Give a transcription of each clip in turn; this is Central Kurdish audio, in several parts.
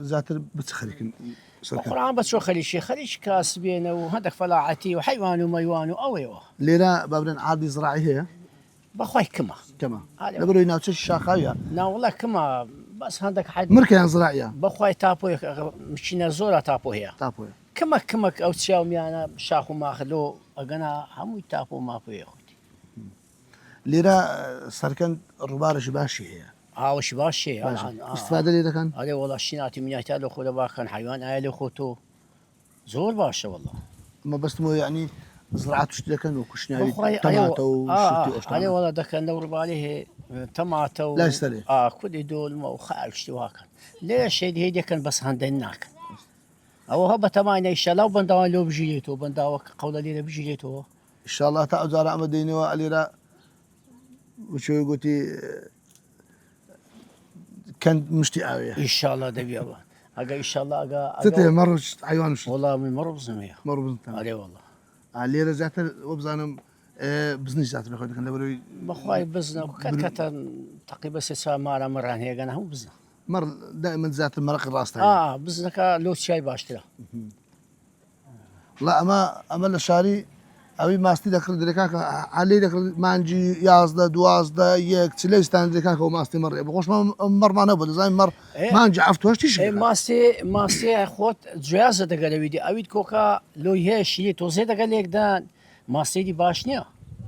زاتر بتخليك القرآن بس شو خليش كاس بينه وهذاك فلاعتي وحيوان وميوان وأويوه ليرة بابن عادي زراعي هي بخوي كما لبرو يناوتش الشاخاوية لا والله كما بس هذاك حد مركان زراعية بخوي تابو مشينا زورا تابو هي تابوي كما أو تشاومي أنا شاخو ماخلو أجنا هم تابو ما في أختي ليرة سركن الربارش باشي هي وش باشي استفادة ليرة كان هذا والله شيناتي من يحتاج خذ باكن حيوان عائلة خوتو زور باشا والله ما بس مو يعني زراعة وش كان وكشناوي بخوي طماطة وشتي أشتغل عليه والله ذاك نور باليه طماطة لا يستلي كل دول ما وخال اشتواكن ليش هيدي كان بس هندناك أو هبة تمانية إن شاء الله وبنداوا لو بجيتو بنداوا قول لي بجيتو إن شاء الله تعود على أمديني وعليرة وشو قلتي كانت مشتاقة إن شاء الله دبي الله أجا إن شاء الله أجا تتي مرة حيوان والله من مرة بزنية مرة بزنتان عليه والله عليرة زات وبزانم بزني زات بخوي كان لبروي بخوي بزنا كتن تقريبا 6 مرة مرة هي أنا هم بزنا مر دائما زات المرق الراس تاعي بزنا كلو شاي باشترا لا أما الشاري أبي ماستي ذكر دريكاك علي ذكر مانجي يازدا دوازدا يك تليستان دريكاك وماستي مر بقولش مر ما نبل زي مر مانجي عفتوش تشي ماستي أخوت جوازة دقل ويدي أويد كوكا لو يهشي توزي دقل ليك دان ماستي دي باشنيا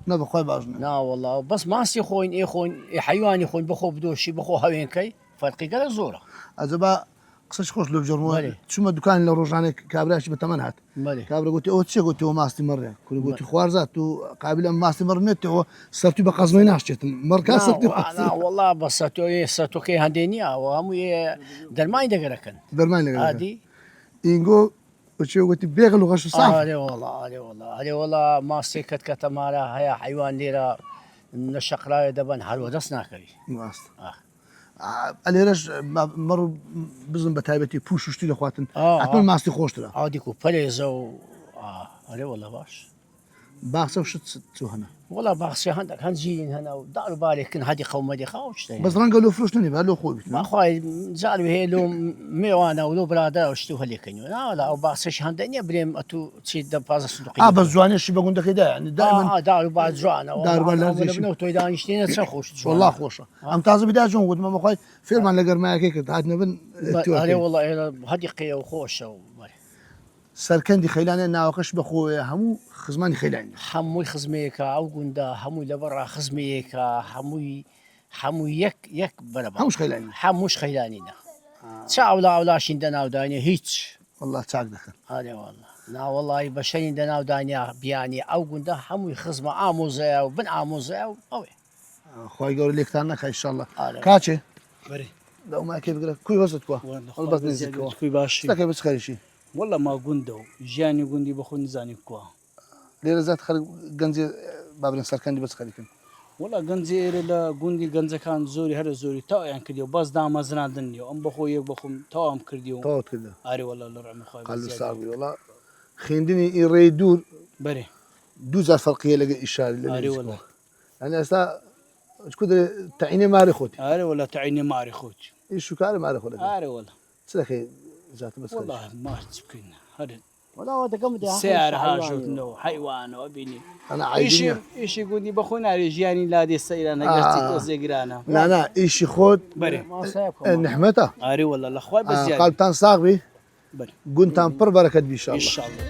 نبى خوي باجنا لا والله بس ماستي خوين حيواني خوين بخو بدوشي بخو هاوين كي فرقي قال زورة أزبا قصش خوش لو بجرمو شو ما دكان لو رجعني كابراش بتمنهات كابرا قلت أو تشي قلت هو ماستي مرة كل قلت خوارزات تو قابل ماستي مرة نت هو صرتي بقزميناش جت مركز صرتي لا والله بس صرتو كي هندينيا وهم درماين دقركن هادي إنجو وشو قلت بيغلو غش صح عليه والله ماستي كت مالا هيا حيوان ليرة نشقراي دبن حلو دسنا كري ماست الهرش مرو بزن بتايبتي بوششتي لخواتن عطول ماستي خوش ترى عاديكو بليزو عليه والله باش باخسه وش تسوهنا والله باخسه عندك هنجين هنا وداروا بالك كن هادي قوم هادي خوش بس رانقوا له فلوس نني له خوي ما خوي زعلوا هي لو ميوانا ولو برادة وشتو هلي كنيو لا او باخسه عندني بريم اتو تشيد باز صدقي بس زواني الشي بقول لك يعني دائما داروا بعد زوانا داروا بالله بنو تو اذا نشتينا تسخوش والله خوشه ام تازو بدا جون قد ما خوي فيلم على قر معك هيك هاد نبن عليه والله هادي قيه وخوشه سركندي خيلاني ناوقش بخويا همو خزماني خيلاني حموي خزميكا او قندا حموي لبرا خزميكا حموي يك برا حموش خيلاني حموش خيلانينا تشاولا ولا شندنا وداني هيتش والله تشاك دخل هذا والله لا والله بشين دنا وداني بياني او قندا حموي خزمه اموزه وبن اموزه اوي خوي يقول لك تانك ان شاء الله كاتشي بري لو ما كيف قال كوي وزت كوا والله بس نزيد كوي باشي لك بس خريشي والله ما قندو جاني قندي بخون زاني كوا ليه ذات خلق جنزي بابن سركندي بس خليكن والله جنزي إلى قندي جنزي كان زوري هذا زوري تا يعني كديو بس دام زنا دنيو أم بخوي بخون تا أم كرديو تا كده أري والله لرعم خوي قال صاحبي والله خيندني يريدون بري دوز فرقية لقى إشارة أري والله يعني أسا شكون تعيني ماري خوتي أري والله تعيني ماري خوتي إيش شو كاره ماري خوتي أري والله سلكي ذات بس والله ما تسكن هذا والله هذا قمدي سعر هاشوت نو حيوان وابني أنا عايزين إيش يقولني بخونا رجياني لا دي السيرة أنا قصدي توزيقرانا لا إيش خود بري نحمته أري والله الأخوة بس قال تان صاغبي بري قلت تان بركة إن شاء الله. إن شاء الله